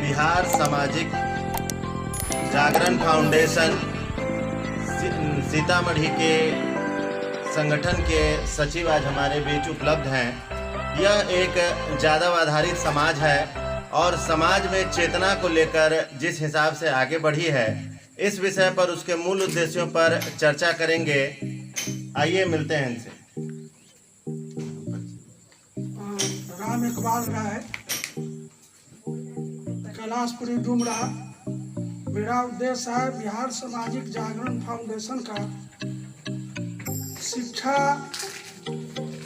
बिहार सामाजिक जागरण फाउंडेशन सीतामढ़ी के संगठन के सचिव आज हमारे बीच उपलब्ध हैं। यह एक यादव आधारित समाज है और समाज में चेतना को लेकर जिस हिसाब से आगे बढ़ी है, इस विषय पर उसके मूल उद्देश्यों पर चर्चा करेंगे। आइए मिलते हैं इनसे। राम इकबाल राय, कैलाशपुरी डुमरा। मेरा उद्देश्य है बिहार सामाजिक जागरण फाउंडेशन का शिक्षा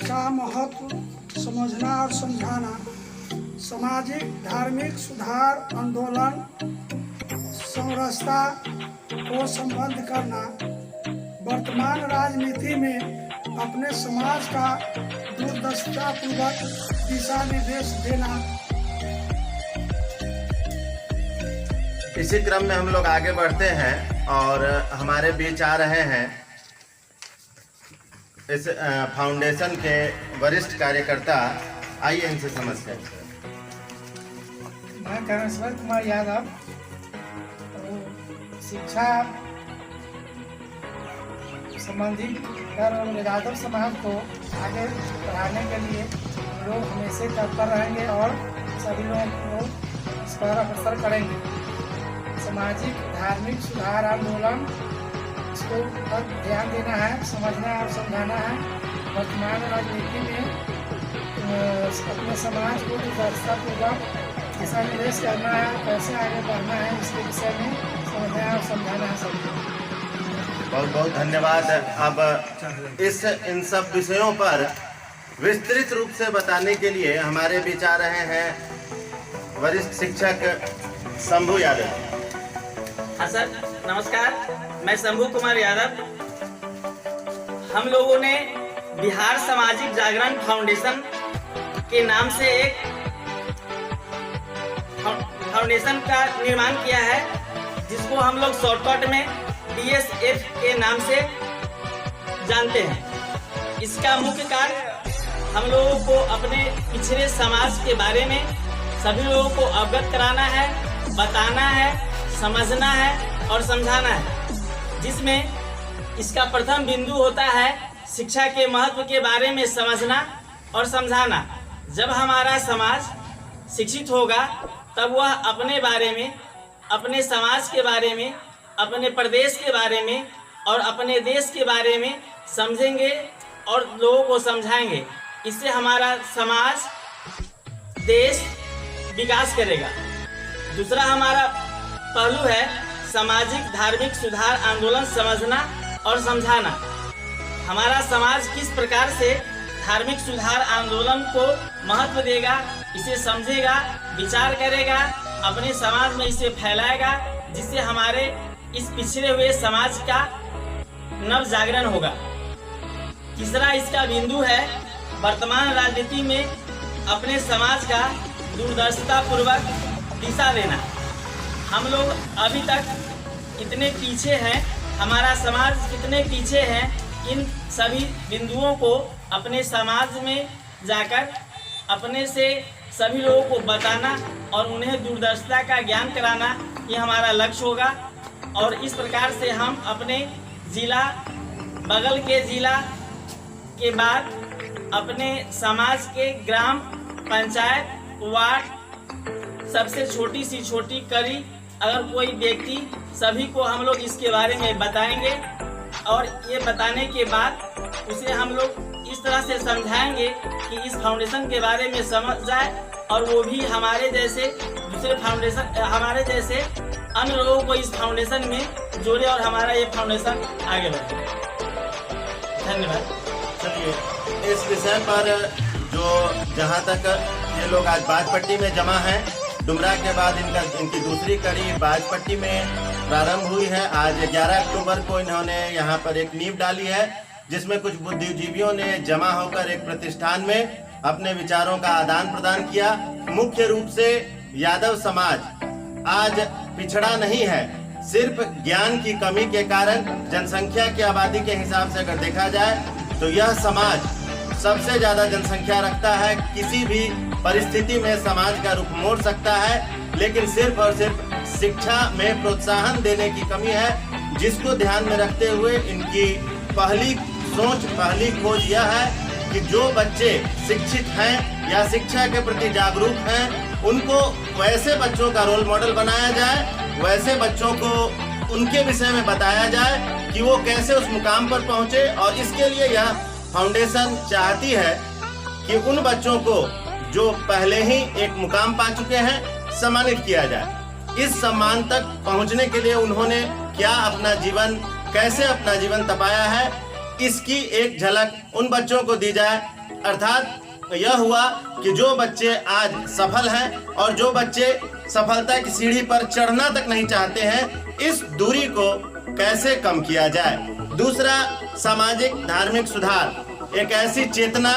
का महत्व समझना और समझाना, सामाजिक धार्मिक सुधार आंदोलन समरसता को संबद्ध करना, वर्तमान राजनीति में अपने समाज का दूरदर्शितापूर्वक दिशा निर्देश देना। इसी क्रम में हम लोग आगे बढ़ते हैं और हमारे बीच आ रहे हैं इस फाउंडेशन के वरिष्ठ कार्यकर्ता। आइए इनसे समझते हैं। मैं कामेश्वर कुमार यादव, शिक्षा संबंधी और यादव समाज को आगे बढ़ाने के लिए लोग हमेशा तत्पर रहेंगे और सभी लोगों को इस पर अग्रसर करेंगे। सामाजिक धार्मिक सुधार आंदोलन, इसको पर ध्यान देना है, समझना और समझाना है। वर्तमान राजनीति में अपने समाज को दूरदर्शितापूर्वक दिशा निर्देश करना है, कैसे आगे बढ़ना है, इसके विषय में समझना और समझाना है सबको। बहुत बहुत धन्यवाद। अब इन सब विषयों पर विस्तृत रूप से बताने के लिए हमारे बीच आ रहे हैं वरिष्ठ शिक्षक शंभू यादव। हाँ सर, नमस्कार। मैं शंभू कुमार यादव। हम लोगों ने बिहार सामाजिक जागरण फाउंडेशन के नाम से एक फाउंडेशन का निर्माण किया है, जिसको हम लोग शॉर्टकट में BSF के नाम से जानते हैं। इसका मुख्य कार्य हम लोगों को अपने पिछड़े समाज के बारे में सभी लोगों को अवगत कराना है, बताना है, समझना है और समझाना है, जिसमें इसका प्रथम बिंदु होता है शिक्षा के महत्व के बारे में समझना और समझाना। जब हमारा समाज शिक्षित होगा तब वह अपने बारे में, अपने समाज के बारे में, अपने प्रदेश के बारे में और अपने देश के बारे में समझेंगे और लोगों को समझाएंगे। इससे हमारा समाज, देश विकास करेगा। दूसरा हमारा पहलू है सामाजिक धार्मिक सुधार आंदोलन समझना और समझाना। हमारा समाज किस प्रकार से धार्मिक सुधार आंदोलन को महत्व देगा, इसे समझेगा, विचार करेगा, अपने समाज में इसे फैलाएगा, जिससे हमारे इस पिछड़े हुए समाज का नव जागरण होगा। तीसरा इसका बिंदु है वर्तमान राजनीति में अपने समाज का दूरदर्शितापूर्वक दिशा देना। हम लोग अभी तक इतने पीछे हैं, हमारा समाज कितने पीछे हैं, इन सभी बिंदुओं को अपने समाज में जाकर अपने से सभी लोगों को बताना और उन्हें दूरदर्शिता का ज्ञान कराना, ये हमारा लक्ष्य होगा। और इस प्रकार से हम अपने जिला, बगल के जिला के बाद अपने समाज के ग्राम पंचायत, वार्ड, सबसे छोटी सी छोटी कड़ी अगर कोई व्यक्ति, सभी को हम लोग इसके बारे में बताएंगे और ये बताने के बाद उसे हम लोग इस तरह से समझाएंगे कि इस फाउंडेशन के बारे में समझ जाए और वो भी हमारे जैसे दूसरे फाउंडेशन, हमारे जैसे अन्य लोगों को इस फाउंडेशन में जोड़े और हमारा ये फाउंडेशन आगे बढ़े। धन्यवाद। चलिए, इस विषय पर जहाँ तक ये लोग आज बाजपट्टी में जमा हैं, डुमरा के बाद इनकी दूसरी कड़ी बाजपट्टी में प्रारंभ हुई है। आज 11 अक्टूबर को इन्होंने यहाँ पर एक नींव डाली है, जिसमें कुछ बुद्धिजीवियों ने जमा होकर एक प्रतिष्ठान में अपने विचारों का आदान प्रदान किया। मुख्य रूप से यादव समाज आज पिछड़ा नहीं है, सिर्फ ज्ञान की कमी के कारण, जनसंख्या की आबादी के हिसाब से अगर देखा जाए तो यह समाज सबसे ज्यादा जनसंख्या रखता है किसी भी परिस्थिति में समाज का रुख मोड़ सकता है, लेकिन सिर्फ और सिर्फ शिक्षा में प्रोत्साहन देने की कमी है, जिसको ध्यान में रखते हुए इनकी पहली खोज यह है कि जो बच्चे शिक्षित हैं या शिक्षा के प्रति जागरूक हैं, उनको वैसे बच्चों का रोल मॉडल बनाया जाए, वैसे बच्चों को उनके विषय में बताया जाए कि वो कैसे उस मुकाम पर पहुंचे। और इसके लिए यह फाउंडेशन चाहती है कि उन बच्चों को जो पहले ही एक मुकाम पा चुके हैं सम्मानित किया जाए। इस सम्मान तक पहुंचने के लिए उन्होंने कैसे अपना जीवन तपाया है, इसकी एक झलक उन बच्चों को दी जाए। अर्थात यह हुआ कि जो बच्चे आज सफल हैं और जो बच्चे सफलता की सीढ़ी पर चढ़ना तक नहीं चाहते हैं, इस दूरी को कैसे कम किया जाए। दूसरा, सामाजिक धार्मिक सुधार। एक ऐसी चेतना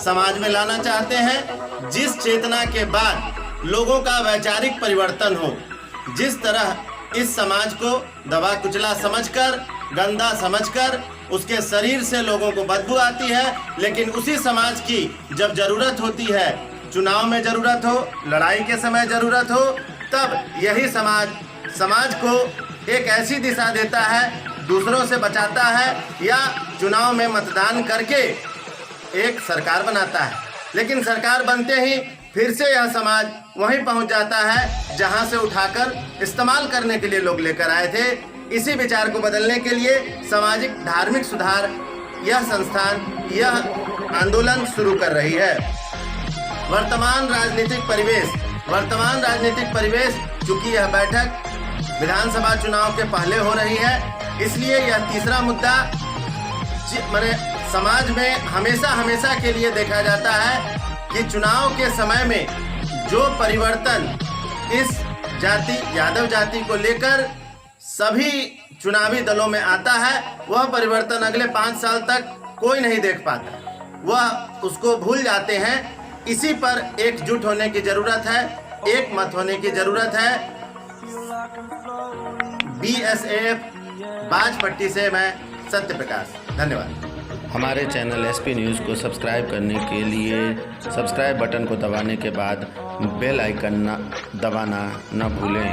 समाज में लाना चाहते हैं जिस चेतना के बाद लोगों का वैचारिक परिवर्तन हो। जिस तरह इस समाज को दबा कुचला समझकर, गंदा समझकर उसके शरीर से लोगों को बदबू आती है, लेकिन उसी समाज की जब जरूरत होती है, चुनाव में जरूरत हो, लड़ाई के समय जरूरत हो, तब यही समाज को एक ऐसी दिशा देता है, दूसरों से बचाता है या चुनाव में मतदान करके एक सरकार बनाता है। लेकिन सरकार बनते ही फिर से यह समाज वहीं पहुंच जाता है जहां से उठाकर इस्तेमाल करने के लिए लोग लेकर आए थे। इसी विचार को बदलने के लिए सामाजिक धार्मिक सुधार यह संस्थान यह आंदोलन शुरू कर रही है। वर्तमान राजनीतिक परिवेश चूंकि यह बैठक विधानसभा चुनाव के पहले हो रही है, इसलिए यह तीसरा मुद्दा समाज में हमेशा के लिए देखा जाता है कि चुनाव के समय में जो परिवर्तन इस यादव जाति को लेकर सभी चुनावी दलों में आता है, वह परिवर्तन अगले 5 साल तक कोई नहीं देख पाता, वह उसको भूल जाते हैं। इसी पर एकजुट होने की जरूरत है, एक मत होने की जरूरत है। BSAF बाजपट्टी से मैं सत्य प्रकाश, धन्यवाद। हमारे चैनल SP न्यूज़ को सब्सक्राइब करने के लिए सब्सक्राइब बटन को दबाने के बाद बेल आइकन दबाना न भूलें।